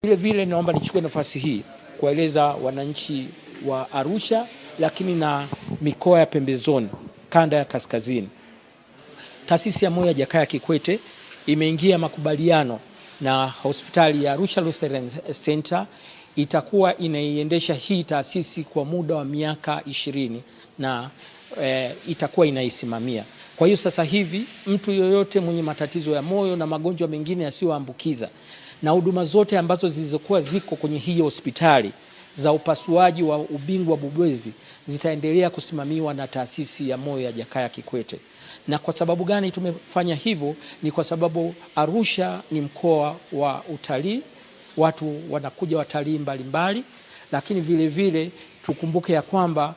Vile vile naomba nichukue nafasi hii kueleza wananchi wa Arusha lakini na mikoa ya pembezoni, kanda ya kaskazini. Taasisi ya Moyo ya Jakaya Kikwete imeingia makubaliano na hospitali ya Arusha Lutheran Center. Itakuwa inaiendesha hii taasisi kwa muda wa miaka 20 na itakuwa inaisimamia. Kwa hiyo sasa hivi mtu yoyote mwenye matatizo ya moyo na magonjwa mengine yasiyoambukiza na huduma zote ambazo zilizokuwa ziko kwenye hii hospitali za upasuaji wa ubingwa bobezi zitaendelea kusimamiwa na taasisi ya Moyo ya Jakaya Kikwete. Na kwa sababu gani tumefanya hivyo? Ni kwa sababu Arusha ni mkoa wa utalii, watu wanakuja watalii mbalimbali, lakini vile vile tukumbuke ya kwamba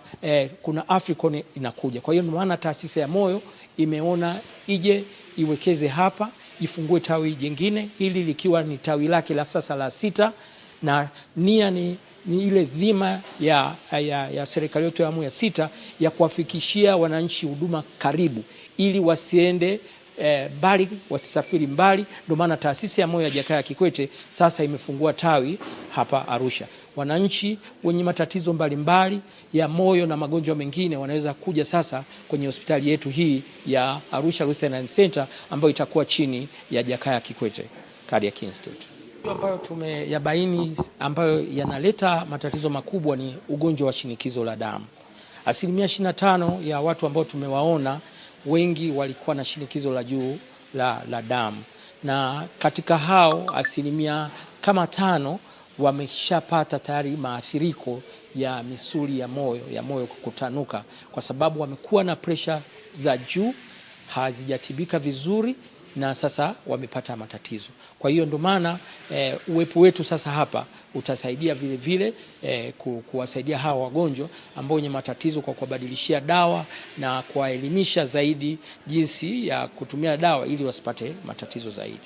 kuna Africon inakuja. Kwa hiyo maana taasisi ya Moyo imeona ije iwekeze hapa, ifungue tawi jingine, hili likiwa ni tawi lake la sasa la 6, na nia ni ile dhima ya serikali yetu ya awamu ya 6 ya kuwafikishia wananchi huduma karibu, ili wasiende mbali, wasisafiri mbali. Ndio maana taasisi ya Moyo ya Jakaya Kikwete sasa imefungua tawi hapa Arusha. Wananchi wenye matatizo mbalimbali ya moyo na magonjwa mengine wanaweza kuja sasa kwenye hospitali yetu hii ya Arusha Lutheran Center ambayo itakuwa chini ya Jakaya Kikwete Cardiac Institute. Ambayo tumeyabaini ambayo yanaleta matatizo makubwa ni ugonjwa wa shinikizo la damu. 25% ya watu ambao tumewaona wengi walikuwa na shinikizo la juu la damu, na katika hao 5% wameshapata tayari maathiriko ya misuli ya moyo kukutanuka, kwa sababu wamekuwa na pressure za juu, hazijatibika vizuri na sasa wamepata matatizo. Kwa hiyo ndio maana uwepo wetu sasa hapa utasaidia vile vile kuwasaidia hawa wagonjwa ambao wenye matatizo kwa kuwabadilishia dawa na kuwaelimisha zaidi jinsi ya kutumia dawa ili wasipate matatizo zaidi.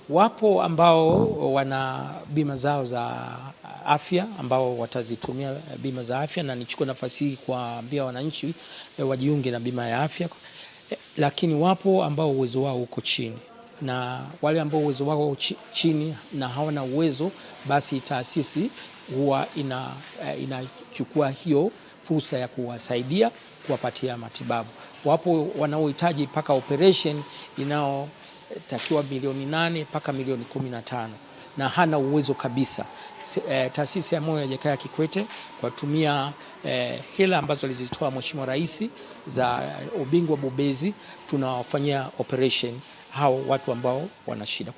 Wapo ambao wana bima zao za afya ambao watazitumia bima za afya, na nichukue nafasi hii kuambia wananchi wajiunge na bima ya afya. Lakini wapo ambao uwezo wao uko chini, na wale ambao uwezo wao chini na hawana uwezo, basi taasisi huwa inachukua hiyo fursa ya kuwasaidia, kuwapatia matibabu. Wapo wanaohitaji mpaka operation inayotakiwa milioni 8 mpaka milioni 15 na hana uwezo kabisa. Taasisi ya Moyo ya Jakaya Kikwete kwa kutumia hela ambazo alizitoa Mheshimiwa Rais za ubingwa bobezi tunawafanyia operation hao watu ambao wana shida.